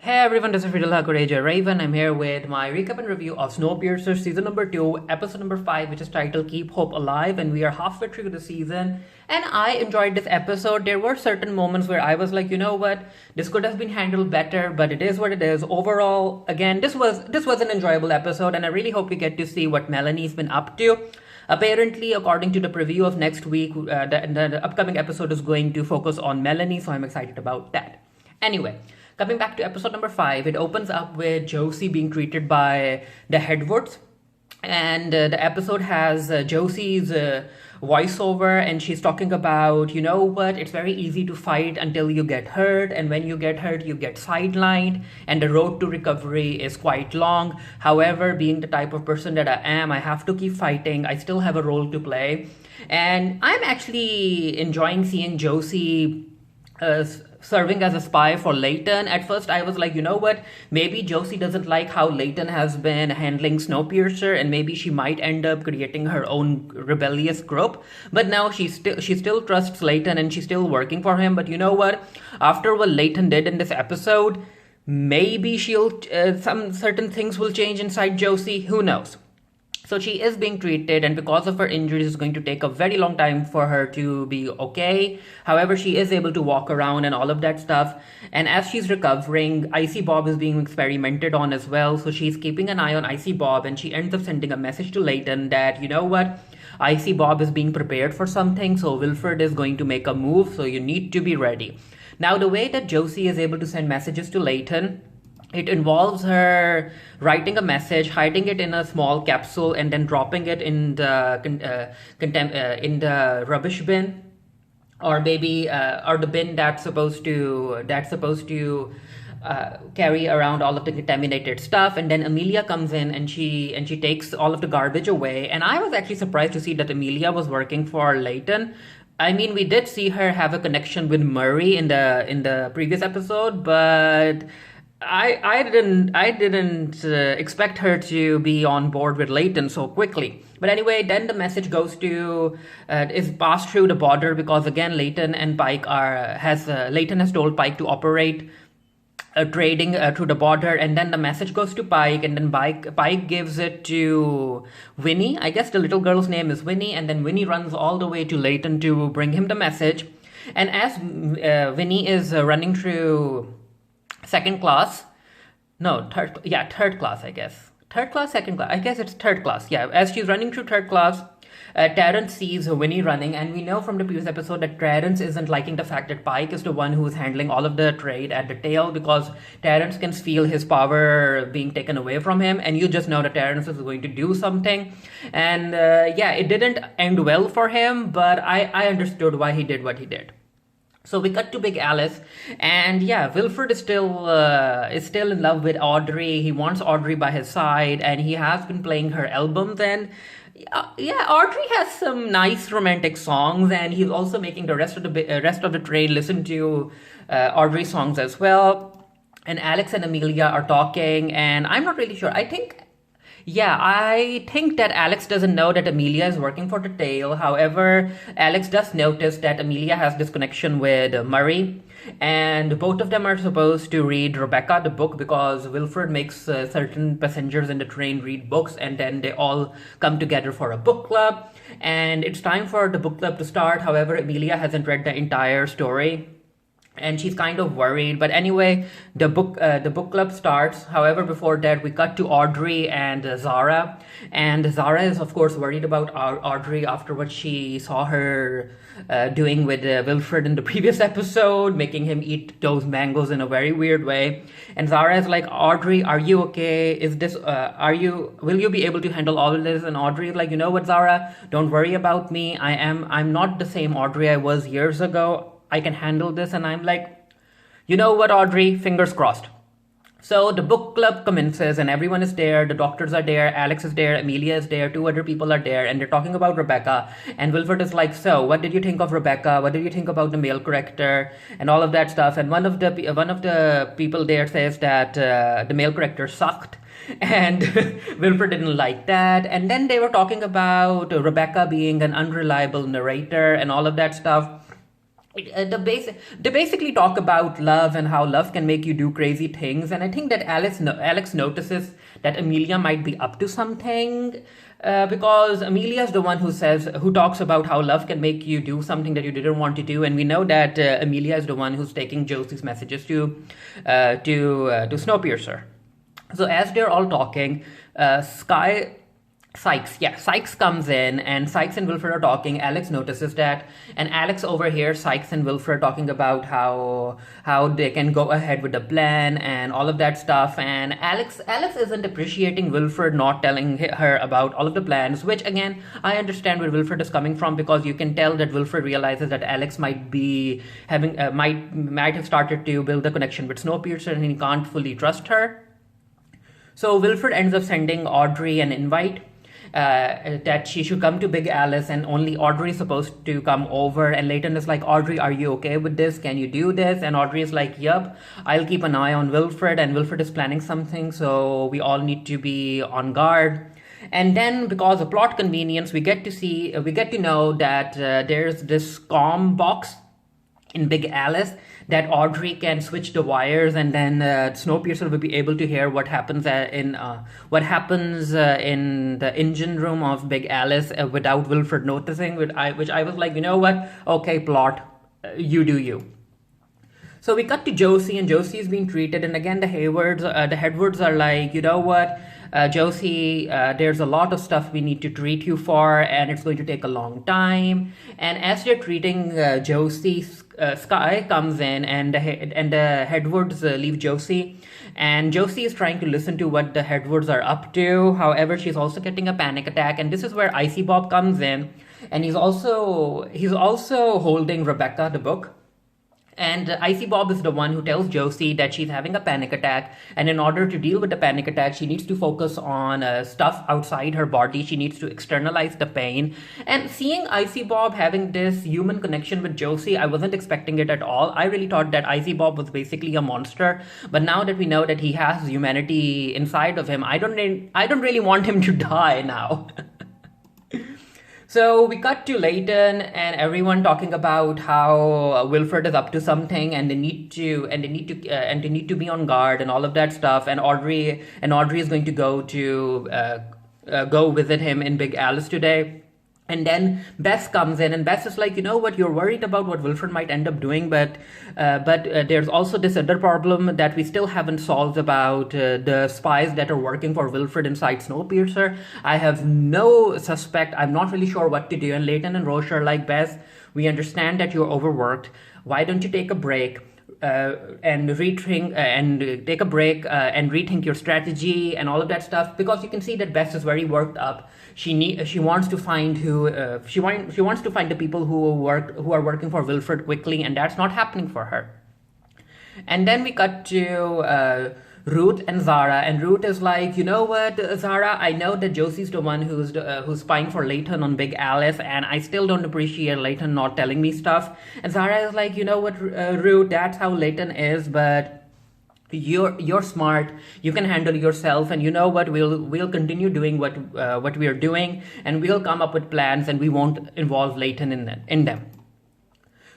Hey everyone, this is Raven. I'm here with my recap and review of Snowpiercer season number 2, episode number 5, which is titled Keep Hope Alive, and we are halfway through the season. And I enjoyed this episode. There were certain moments where I was like, you know what, this could have been handled better, but it is what it is. Overall, again, this was an enjoyable episode, and I really hope we get to see what Melanie's been up to. Apparently, according to the preview of next week, the upcoming episode is going to focus on Melanie, so I'm excited about that. Anyway, coming back to episode number 5, it opens up with Josie being treated by the Headwoods. And the episode has Josie's voiceover, and she's talking about, you know what, it's very easy to fight until you get hurt, and when you get hurt, you get sidelined, and the road to recovery is quite long. However, being the type of person that I am, I have to keep fighting. I still have a role to play. And I'm actually enjoying seeing Josie serving as a spy for Layton. At first, I was like, you know what? Maybe Josie doesn't like how Layton has been handling Snowpiercer, and maybe she might end up creating her own rebellious group. But now she still trusts Layton, and she's still working for him. But you know what? After what Layton did in this episode, maybe some certain things will change inside Josie. Who knows? So she is being treated, and because of her injuries, it's going to take a very long time for her to be okay. However, she is able to walk around and all of that stuff. And as she's recovering, Icy Bob is being experimented on as well. So she's keeping an eye on Icy Bob, and she ends up sending a message to Layton that, you know what, Icy Bob is being prepared for something. So Wilford is going to make a move, so you need to be ready. Now, the way that Josie is able to send messages to Layton, it involves her writing a message, hiding it in a small capsule, and then dropping it in the rubbish bin, or maybe or the bin that's supposed to carry around all of the contaminated stuff. And then Amelia comes in, and she takes all of the garbage away. And I was actually surprised to see that Amelia was working for Layton. I mean, we did see her have a connection with Murray in the previous episode, but I didn't expect her to be on board with Layton so quickly. But anyway, then the message goes to is passed through the border, because again Layton and Pike Layton has told Pike to operate trading through the border, and then the message goes to Pike, and then Pike gives it to Winnie. I guess the little girl's name is Winnie, and then Winnie runs all the way to Layton to bring him the message. And as Winnie is running through second class, no, third class, I guess. Third class, second class, I guess it's third class. Yeah, as she's running through third class, Terrence sees Winnie running, and we know from the previous episode that Terrence isn't liking the fact that Pike is the one who is handling all of the trade at the tail, because Terrence can feel his power being taken away from him, and you just know that Terrence is going to do something. And it didn't end well for him, but I understood why he did what he did. So we cut to Big Alice, and yeah, Wilford is still in love with Audrey. He wants Audrey by his side, and he has been playing her albums. And Audrey has some nice romantic songs, and he's also making the rest of the trade listen to Audrey's songs as well. And Alex and Amelia are talking, and I'm not really sure. I think that Alex doesn't know that Amelia is working for the tail. However, Alex does notice that Amelia has this connection with Murray, and both of them are supposed to read Rebecca, the book, because Wilford makes certain passengers in the train read books, and then they all come together for a book club. And it's time for the book club to start. However, Amelia hasn't read the entire story, and she's kind of worried. But anyway, the book club starts. However, before that, we cut to Audrey and Zara, and Zara is of course worried about Audrey after what she saw her doing with Wilford in the previous episode, making him eat those mangoes in a very weird way. And Zara is like, Audrey, are you okay? Will you be able to handle all of this? And Audrey is like, you know what, Zara, don't worry about me. I'm not the same Audrey I was years ago. I can handle this. And I'm like, you know what, Audrey, fingers crossed. So the book club commences, and everyone is there. The doctors are there, Alex is there, Amelia is there, 2 other people are there, and they're talking about Rebecca. And Wilford is like, so what did you think of Rebecca? What did you think about the male character and all of that stuff? And one of the people there says that the male character sucked. And Wilford didn't like that. And then they were talking about Rebecca being an unreliable narrator and all of that stuff. They basically talk about love and how love can make you do crazy things, and I think that Alex notices that Amelia might be up to something, because Amelia is the one who talks about how love can make you do something that you didn't want to do, and we know that Amelia is the one who's taking Josie's messages to Snowpiercer. So as they're all talking, Sykes comes in, and Sykes and Wilford are talking. Alex notices that, and Alex overhears Sykes and Wilford talking about how they can go ahead with the plan and all of that stuff. And Alex isn't appreciating Wilford not telling her about all of the plans, which again I understand where Wilford is coming from, because you can tell that Wilford realizes that Alex might be having might have started to build a connection with Snowpiercer, and he can't fully trust her. So Wilford ends up sending Audrey an invite, that she should come to Big Alice, and only Audrey is supposed to come over. And Layton is like, Audrey, are you okay with this? Can you do this? And Audrey is like, yup, I'll keep an eye on Wilford, and Wilford is planning something, so we all need to be on guard. And then, because of plot convenience, we get to know that there's this comm box in Big Alice that Audrey can switch the wires, and then Snowpiercer will be able to hear what happens in the engine room of Big Alice without Wilford noticing. Which I was like, you know what? Okay, plot, you do you. So we cut to Josie, and Josie is being treated, and again the Headwards are like, you know what, Josie, there's a lot of stuff we need to treat you for, and it's going to take a long time. And as they're treating Josie, Sky comes in, and the Headwards leave Josie, and Josie is trying to listen to what the Headwards are up to. However, she's also getting a panic attack, and this is where Icy Bob comes in, and he's also holding Rebecca, the book. And Icy Bob is the one who tells Josie that she's having a panic attack, and in order to deal with the panic attack, she needs to focus on stuff outside her body. She needs to externalize the pain. And seeing Icy Bob having this human connection with Josie, I wasn't expecting it at all. I really thought that Icy Bob was basically a monster, but now that we know that he has humanity inside of him, I don't really want him to die now. So we cut to Layton and everyone talking about how Wilford is up to something, and they need to be on guard and all of that stuff. And Audrey is going to go visit him in Big Alice today. And then Bess comes in, and Bess is like, you know what, you're worried about what Wilford might end up doing, but there's also this other problem that we still haven't solved about the spies that are working for Wilford inside Snowpiercer. I have no suspect. I'm not really sure what to do. And Layton and Roche are like, Bess, we understand that you're overworked. Why don't you take a break? And rethink and rethink your strategy and all of that stuff, because you can see that Bess is very worked up. She wants to find she wants to find the people who are working for Wilford quickly, and that's not happening for her. And then we cut to Ruth and Zara, and Ruth is like, you know what, Zara, I know that Josie's the one who's spying for Layton on Big Alice, and I still don't appreciate Layton not telling me stuff. And Zara is like, you know what, Ruth, that's how Layton is, but you're smart, you can handle yourself, and you know what, we'll continue doing what we are doing, and we'll come up with plans, and we won't involve Layton in them.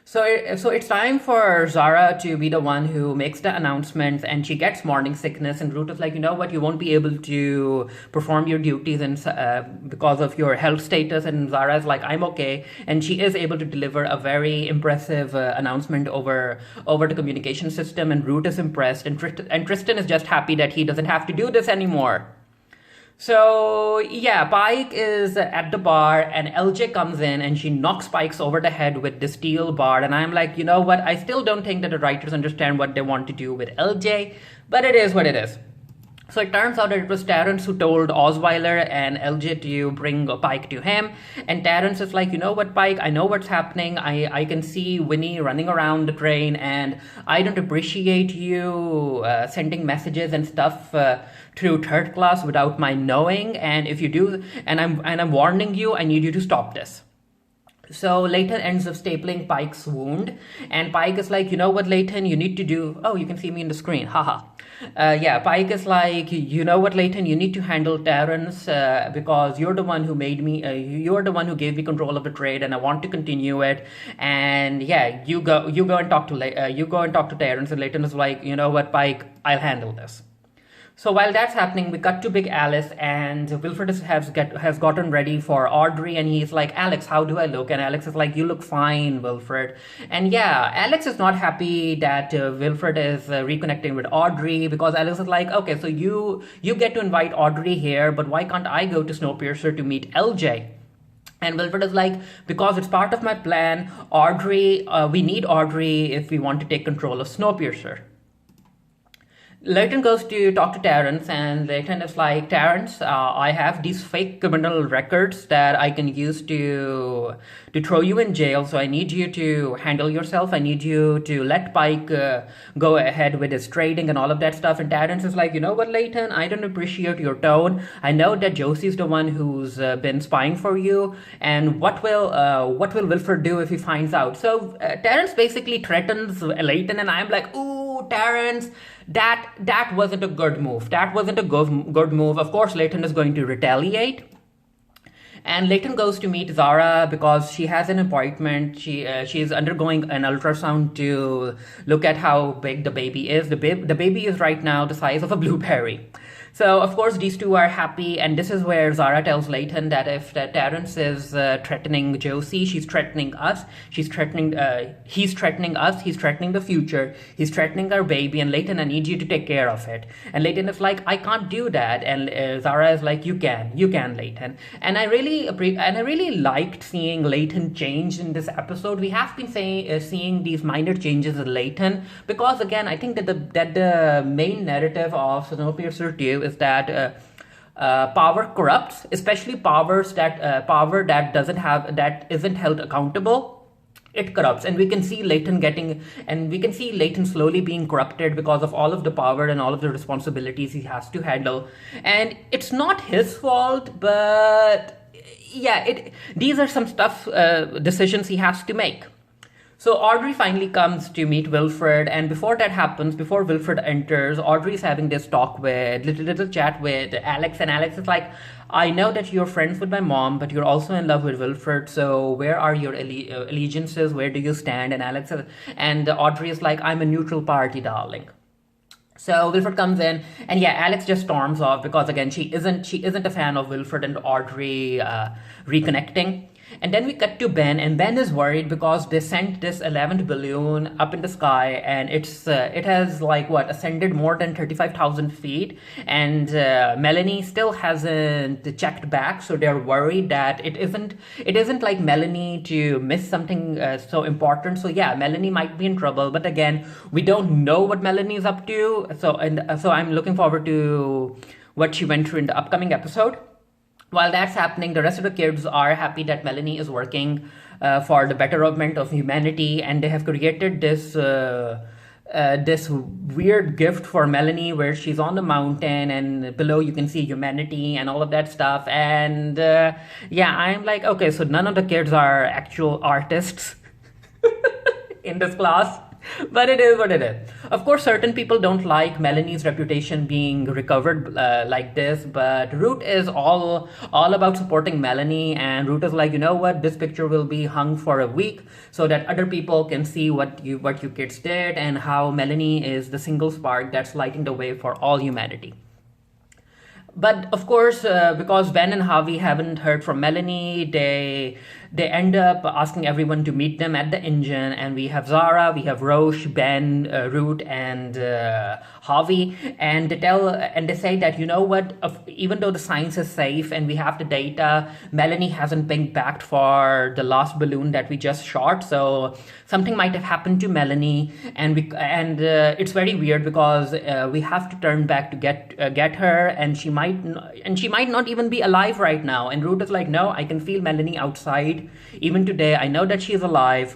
So it's time for Zara to be the one who makes the announcements, and she gets morning sickness, and Ruth is like, you know what, you won't be able to perform your duties because of your health status. And Zara is like, I'm okay, and she is able to deliver a very impressive announcement over the communication system, and Ruth is impressed, and Tristan is just happy that he doesn't have to do this anymore. So yeah, Pike is at the bar, and LJ comes in, and she knocks Pike over the head with the steel bar, and I'm like, you know what, I still don't think that the writers understand what they want to do with LJ, but it is what it is. So it turns out that it was Terrence who told Osweiler and LJ to bring Pike to him. And Terrence is like, you know what, Pike, I know what's happening. I can see Winnie running around the train, and I don't appreciate you sending messages and stuff through third class without my knowing. And if you do, and I'm warning you, I need you to stop this. So Layton ends up stapling Pike's wound, and Pike is like, you know what, Layton, you need to do. Oh, you can see me in the screen, haha. Yeah, Pike is like, you know what, Layton, you need to handle Terrence because you're the one who made me. You're the one who gave me control of the trade, and I want to continue it. And yeah, you go and talk to you go and talk to Terrence, and Layton is like, you know what, Pike, I'll handle this. So while that's happening, we cut to Big Alice, and Wilford has gotten ready for Audrey, and he's like, Alex, how do I look? And Alex is like, you look fine, Wilford. And yeah, Alex is not happy that Wilford is reconnecting with Audrey, because Alex is like, okay, so you get to invite Audrey here, but why can't I go to Snowpiercer to meet LJ? And Wilford is like, because it's part of my plan, Audrey, we need Audrey if we want to take control of Snowpiercer. Layton goes to talk to Terrence, and Layton is like, Terrence, I have these fake criminal records that I can use to throw you in jail, so I need you to handle yourself. I need you to let Pike go ahead with his trading and all of that stuff. And Terrence is like, you know what, Layton, I don't appreciate your tone. I know that Josie's the one who's been spying for you, and what will Wilford do if he finds out? So Terrence basically threatens Layton, and I'm like, ooh, Terrence, that wasn't a good move. That wasn't a good move. Of course, Layton is going to retaliate. And Layton goes to meet Zara because she has an appointment. She is undergoing an ultrasound to look at how big the baby is. The baby is right now the size of a blueberry. So, of course, these two are happy, and this is where Zara tells Layton that if Terrence is threatening Josie, she's threatening us. He's threatening us. He's threatening the future. He's threatening our baby, and Layton, I need you to take care of it. And Layton is like, I can't do that. And Zara is like, you can, Layton. And I really liked seeing Layton change in this episode. We have been seeing these minor changes in Layton because, again, I think that the main narrative of Snowpiercer 2 is that power corrupts, especially power that isn't held accountable. It corrupts, and we can see Layton slowly being corrupted because of all of the power and all of the responsibilities he has to handle. And it's not his fault, but yeah, these are some decisions he has to make. So Audrey finally comes to meet Wilford, and before that happens, before Wilford enters, Audrey's having this little chat with Alex, and Alex is like, I know that you're friends with my mom, but you're also in love with Wilford, so where are your allegiances? Where do you stand? And Audrey is like, I'm a neutral party, darling. So Wilford comes in, and yeah, Alex just storms off because, again, she isn't a fan of Wilford and Audrey reconnecting. And then we cut to Ben, and Ben is worried because they sent this 11th balloon up in the sky, and it has ascended more than 35,000 feet, and Melanie still hasn't checked back, so they're worried that it isn't like Melanie to miss something so important. So yeah, Melanie might be in trouble, but again, we don't know what Melanie is up to. So I'm looking forward to what she went through in the upcoming episode. While that's happening, the rest of the kids are happy that Melanie is working for the betterment of humanity, and they have created this weird gift for Melanie where she's on the mountain, and below you can see humanity and all of that stuff. And yeah, I'm like, okay, so none of the kids are actual artists in this class. But it is what it is. Of course, certain people don't like Melanie's reputation being recovered like this, but Root is all about supporting Melanie, and Root is like, you know what, this picture will be hung for a week so that other people can see what you kids did and how Melanie is the single spark that's lighting the way for all humanity. But of course, because Ben and Harvey haven't heard from Melanie, they end up asking everyone to meet them at the engine. And we have Zara, we have Roche, Ben, Root, and Harvey. And they say that, you know what, even though the science is safe and we have the data, Melanie hasn't been back for the last balloon that we just shot. So something might have happened to Melanie, and it's very weird because we have to turn back to get her, and she might not even be alive right now. And Root is like, no, I can feel Melanie outside even today. I know that she's alive.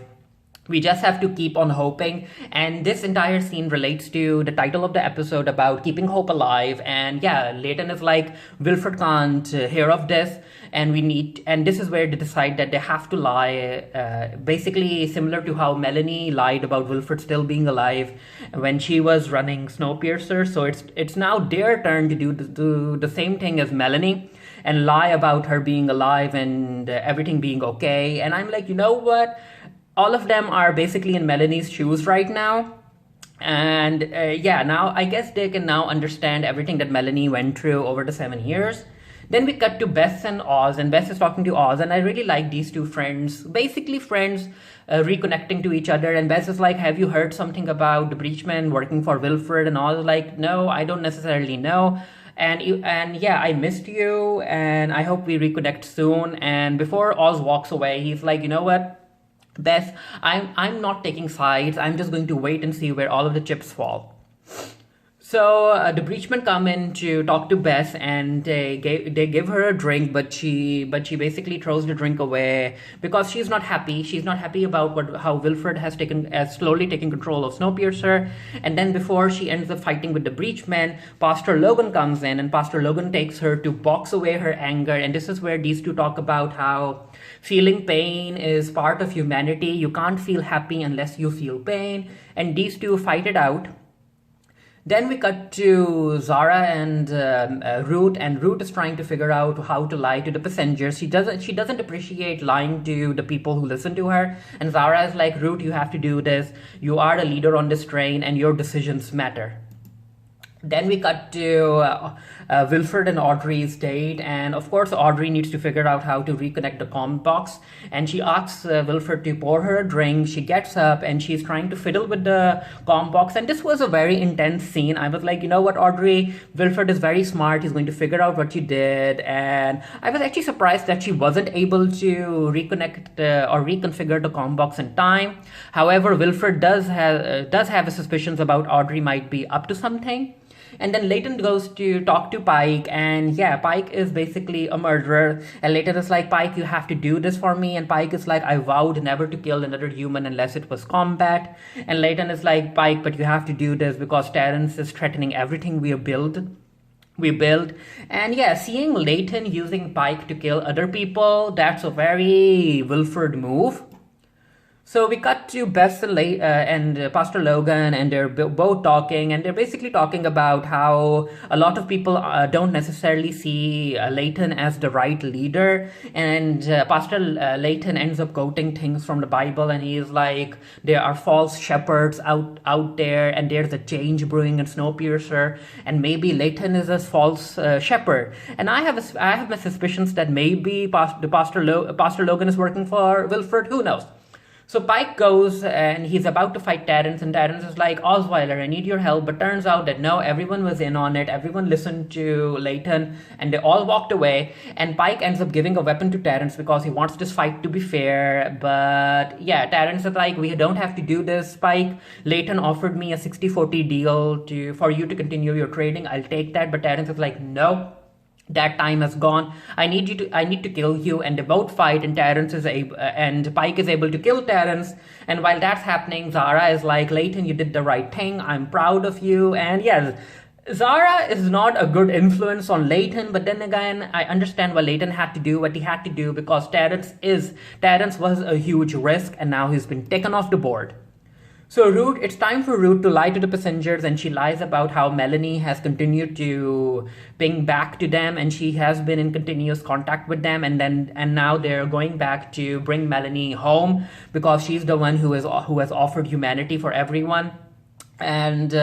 We just have to keep on hoping. And this entire scene relates to the title of the episode about keeping hope alive. And yeah, Layton is like, Wilford can't hear of this, and and this is where they decide that they have to lie, basically similar to how Melanie lied about Wilford still being alive when she was running Snowpiercer. So it's now their turn to do the same thing as Melanie and lie about her being alive and everything being okay. And I'm like, you know what? All of them are basically in Melanie's shoes right now. And yeah, now I guess they can now understand everything that Melanie went through over the 7 years. Then we cut to Bess and Oz, and Bess is talking to Oz, and I really like these two friends, basically friends reconnecting to each other. And Bess is like, have you heard something about the Breachman working for Wilford? And Oz is like, no, I don't necessarily know. And yeah, I missed you, and I hope we reconnect soon. And before Oz walks away, he's like, you know what? Beth, I'm not taking sides. I'm just going to wait and see where all of the chips fall. So the Breachmen come in to talk to Beth, and they give her a drink, but she basically throws the drink away because she's not happy. She's not happy about how Wilford has slowly taken control of Snowpiercer. And then before she ends up fighting with the Breachmen, Pastor Logan comes in, and Pastor Logan takes her to box away her anger. And this is where these two talk about how feeling pain is part of humanity. You can't feel happy unless you feel pain. And these two fight it out. Then we cut to Zara and Ruth, and Ruth is trying to figure out how to lie to the passengers. She doesn't appreciate lying to the people who listen to her. And Zara is like, Ruth, you have to do this. You are the leader on this train, and your decisions matter. Then we cut to Wilford and Audrey's date, and of course Audrey needs to figure out how to reconnect the comm box, and she asks Wilford to pour her a drink. She gets up and she's trying to fiddle with the comm box, and this was a very intense scene. I was like, you know what, Audrey, Wilford is very smart. He's going to figure out what you did. And I was actually surprised that she wasn't able to reconnect or reconfigure the comm box in time. However, Wilford does have his suspicions about Audrey might be up to something. And then Layton goes to talk to Pike, and yeah, Pike is basically a murderer. And Layton is like, Pike, you have to do this for me. And Pike is like, I vowed never to kill another human unless it was combat. And Layton is like, Pike, but you have to do this because Terrence is threatening everything we build. And yeah, seeing Layton using Pike to kill other people, that's a very Wilford move. So we cut to Bess and Pastor Logan, and they're both talking, and they're basically talking about how a lot of people don't necessarily see Layton as the right leader. And Pastor Layton ends up quoting things from the Bible, and he is like, there are false shepherds out there, and there's a change brewing in Snowpiercer, and maybe Layton is a false shepherd. And I have my suspicions that maybe Pastor Logan is working for Wilford. Who knows? So Pike goes and he's about to fight Terrence, and Terrence is like, Osweiler, I need your help. But turns out that no, everyone was in on it. Everyone listened to Layton, and they all walked away. And Pike ends up giving a weapon to Terrence because he wants this fight to be fair. But yeah, Terrence is like, we don't have to do this, Pike. Layton offered me a 60-40 deal for you to continue your trading. I'll take that. But Terrence is like, no. That time has gone. I need to kill you. And they both fight, and and Pike is able to kill Terrence. And while that's happening, Zara is like, Layton, you did the right thing. I'm proud of you. And yes, Zara is not a good influence on Layton, but then again, I understand why Layton had to do what he had to do, because Terrence was a huge risk, and now he's been taken off the board. So it's time for Ruth to lie to the passengers, and she lies about how Melanie has continued to ping back to them, and she has been in continuous contact with them, and now they're going back to bring Melanie home because she's the one who has offered humanity for everyone. And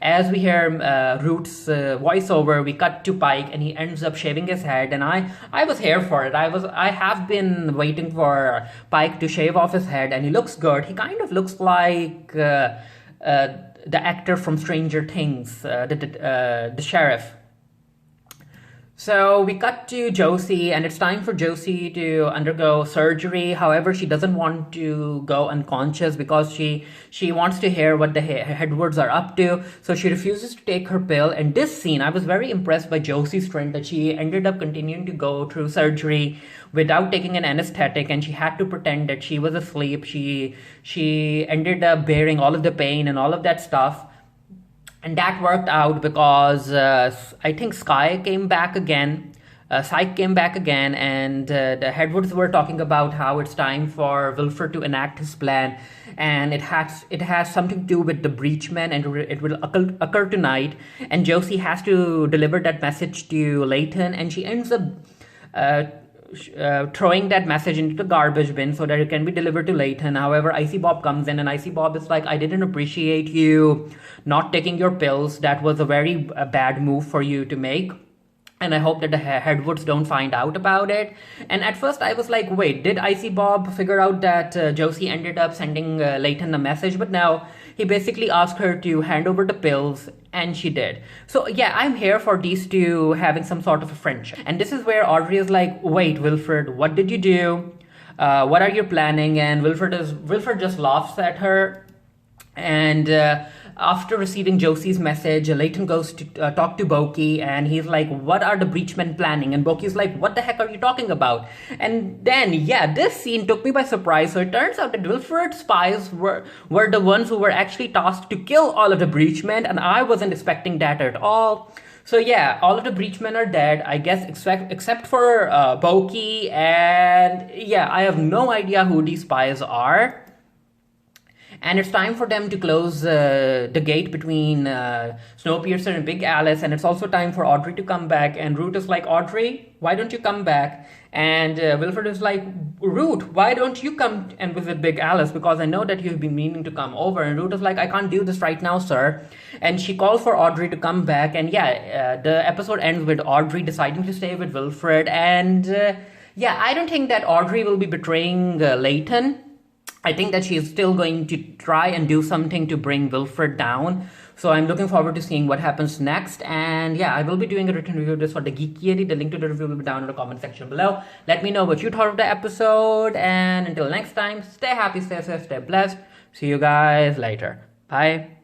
as we hear Ruth's voiceover, we cut to Pike, and he ends up shaving his head. And I was here for it. I have been waiting for Pike to shave off his head, and he looks good. He kind of looks like the actor from Stranger Things, the sheriff. So we cut to Josie, and it's time for Josie to undergo surgery. However, she doesn't want to go unconscious because she wants to hear what the Hedwards are up to. So she refuses to take her pill. And this scene, I was very impressed by Josie's strength that she ended up continuing to go through surgery without taking an anesthetic, and she had to pretend that she was asleep. She ended up bearing all of the pain and all of that stuff. And that worked out because I think Psyche came back again, and the Hedwards were talking about how it's time for Wilford to enact his plan, and it has something to do with the breachman, and it will occur tonight. And Josie has to deliver that message to Layton, and she ends up throwing that message into the garbage bin so that it can be delivered to Layton. However, Icy Bob comes in, and Icy Bob is like, I didn't appreciate you not taking your pills. That was a very bad move for you to make, and I hope that the Hedwards don't find out about it. And at first I was like, wait, did Icy Bob figure out that Josie ended up sending Layton a message? But no, he basically asked her to hand over the pills, and she did. So yeah, I'm here for these two having some sort of a friendship. And this is where Audrey is like, wait, Wilford, what did you do? What are you planning? And Wilford just laughs at her. And after receiving Josie's message, Layton goes to talk to Boki, and he's like, what are the breachmen planning? And Boki's like, what the heck are you talking about? And then, yeah, this scene took me by surprise. So it turns out that Wilford's spies were the ones who were actually tasked to kill all of the breachmen, and I wasn't expecting that at all. So yeah, all of the breachmen are dead, I guess, except for Boki, and yeah, I have no idea who these spies are. And it's time for them to close the gate between Snowpiercer and Big Alice. And it's also time for Audrey to come back. And Root is like, Audrey, why don't you come back? And Wilford is like, Root, why don't you come and visit Big Alice? Because I know that you've been meaning to come over. And Root is like, I can't do this right now, sir. And she calls for Audrey to come back. And yeah, the episode ends with Audrey deciding to stay with Wilford. And yeah, I don't think that Audrey will be betraying Layton. I think that she is still going to try and do something to bring Wilford down. So I'm looking forward to seeing what happens next. And yeah, I will be doing a written review of this for the Geekiety. The link to the review will be down in the comment section below. Let me know what you thought of the episode. And until next time, stay happy, stay safe, stay blessed. See you guys later. Bye.